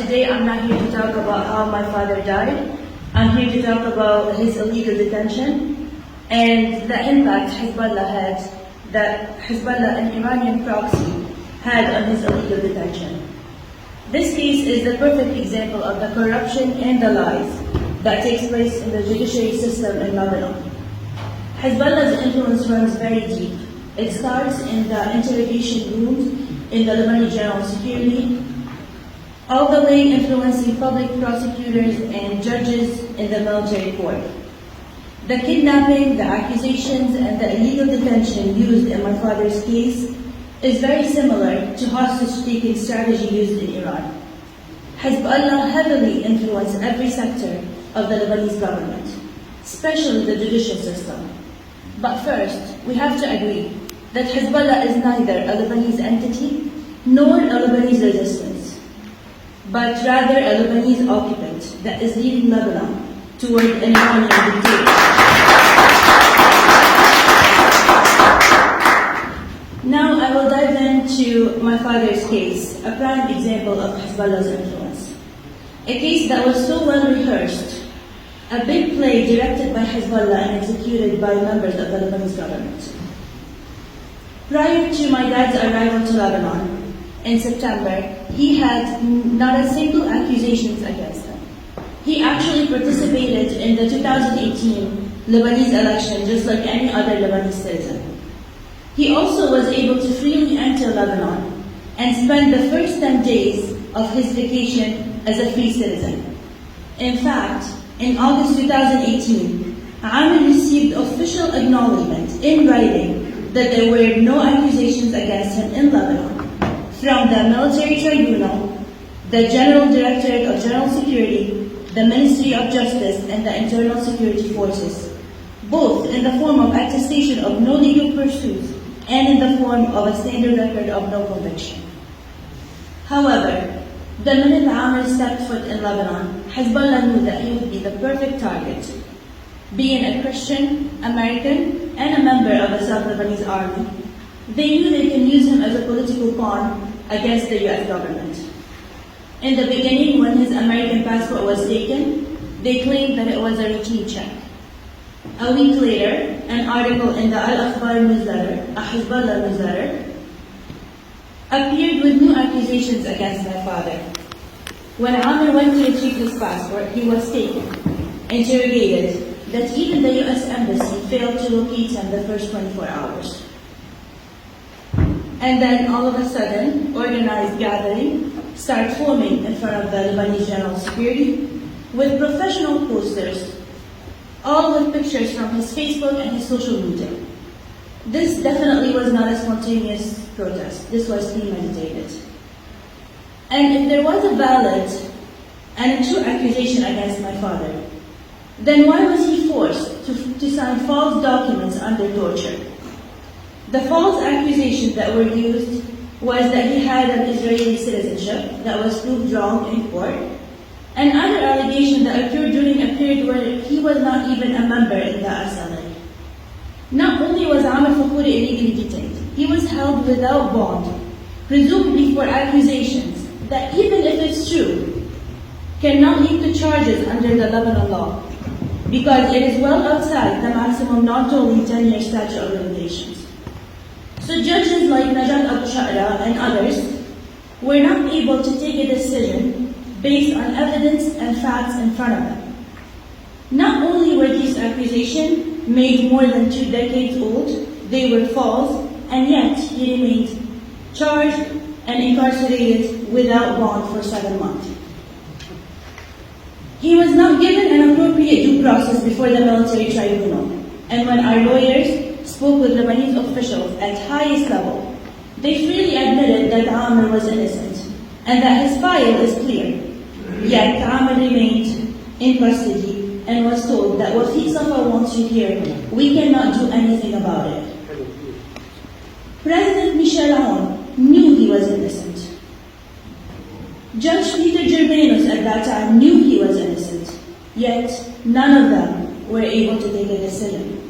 today I'm not here to talk about how my father died. I'm here to talk about his illegal detention and the impact Hezbollah, an Iranian proxy, had on his illegal detention. This case is the perfect example of the corruption and the lies that takes place in the judiciary system in Lebanon. Hezbollah's influence runs very deep. It starts in the interrogation rooms in the Lebanese General Security, all the way influencing public prosecutors and judges in the military court. The kidnapping, the accusations, and the illegal detention used in my father's case is very similar to hostage-taking strategy used in Iran. Hezbollah heavily influenced every sector of the Lebanese government, especially the judicial system. But first, we have to agree that Hezbollah is neither a Lebanese entity nor a Lebanese resistance, but rather a Lebanese occupant that is leading Lebanon toward an Iranian dictatorship. Now I will dive into my father's case, a prime example of Hezbollah's influence. A case that was so well rehearsed, a big play directed by Hezbollah and executed by members of the Lebanese government. Prior to my dad's arrival to Lebanon in September, he had not a single accusation against him. He actually participated in the 2018 Lebanese election just like any other Lebanese citizen. He also was able to freely enter Lebanon and spend the first 10 days of his vacation as a free citizen. In fact, in August 2018, Amir received official acknowledgement in writing that there were no accusations against him in Lebanon from the military tribunal, the General Directorate of General Security, the Ministry of Justice, and the Internal Security Forces, both in the form of attestation of no legal pursuits and in the form of a standard record of no conviction. However, the minute Amir stepped foot in Lebanon, Hezbollah knew that he would be the perfect target. Being a Christian, American, and a member of the South Lebanese army, they knew they can use him as a political pawn against the US government. In the beginning, when his American passport was taken, they claimed that it was a routine check. A week later, an article in the Al-Akhbar newsletter, a Hezbollah newsletter, appeared with new accusations against my father. When Amir went to retrieve his passport, he was taken, interrogated, that even the US Embassy failed to locate him the first 24 hours. And then all of a sudden, organized gathering started forming in front of the Lebanese General Security with professional posters, all with pictures from his Facebook and his social media. This definitely was not a spontaneous protest. This was premeditated. And if there was a valid and a true accusation against my father, then why was he forced to sign false documents under torture? The false accusations that were used was that he had an Israeli citizenship that was proved wrong in court, and other allegations that occurred during a period where he was not even a member in the SLA. Not only was Amir Fakhoury illegally detained, he was held without bond, presumably for accusations that, even if it's true, cannot lead to charges under the Lebanon law, because it is well outside the maximum non-tolling 10-year statute of limitations. So judges like Najat Abu Sha'ra and others were not able to take a decision based on evidence and facts in front of them. Not only were these accusations made more than 2 decades old, they were false, and yet he remained charged and incarcerated without bond for 7 months. He was not given an appropriate due process before the military tribunal, and when our lawyers spoke with Lebanese officials at highest level, they freely admitted that Amir was innocent and that his file is clear. Yet Amir remained in custody and was told that what Safa wants you here, we cannot do anything about it. President Michel Aoun knew he was innocent. Judge Peter Germanos at that time knew he was innocent, yet none of them were able to take a decision.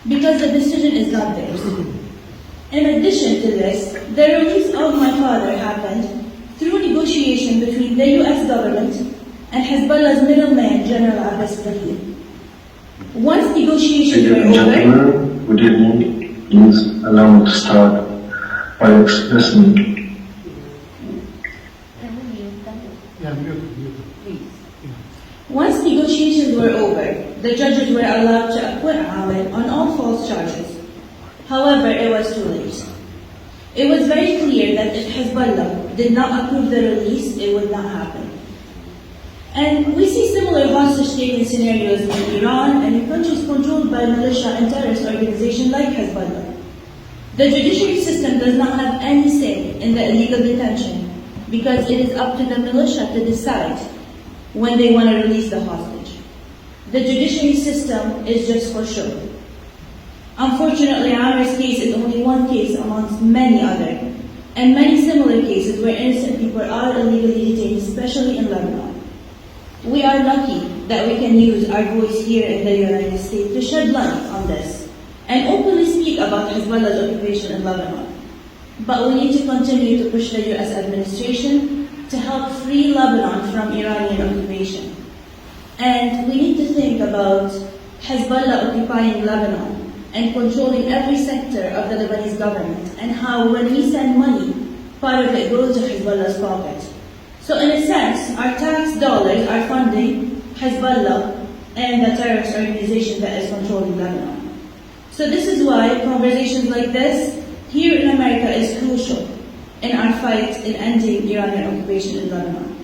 Because the decision is not theirs. In addition to this, the release of my father happened government and Hezbollah's middleman, General Abbas Ibrahim. Once negotiations Ladies were and over, gentlemen, good evening. Please allow me to start by expressing once negotiations were over, the judges were allowed to acquit Ahmed on all false charges. However, it was too late. It was very clear that if Hezbollah did not approve the release, it would not happen. And we see similar hostage-taking scenarios in Iran and in countries controlled by militia and terrorist organizations like Hezbollah. The judiciary system does not have any say in the illegal detention because it is up to the militia to decide when they want to release the hostage. The judiciary system is just for show. Unfortunately, Amr's case is only one case amongst many other, and many similar cases where innocent people are illegally detained, especially in Lebanon. We are lucky that we can use our voice here in the United States to shed light on this and openly speak about Hezbollah's occupation in Lebanon. But we need to continue to push the U.S. administration to help free Lebanon from Iranian occupation. And we need to think about Hezbollah occupying Lebanon and controlling every sector of the Lebanese government, and how when we send money, part of it goes to Hezbollah's pocket. So in a sense, our tax dollars are funding Hezbollah and the terrorist organization that is controlling Lebanon. So this is why conversations like this here in America is crucial in our fight in ending Iranian occupation in Lebanon.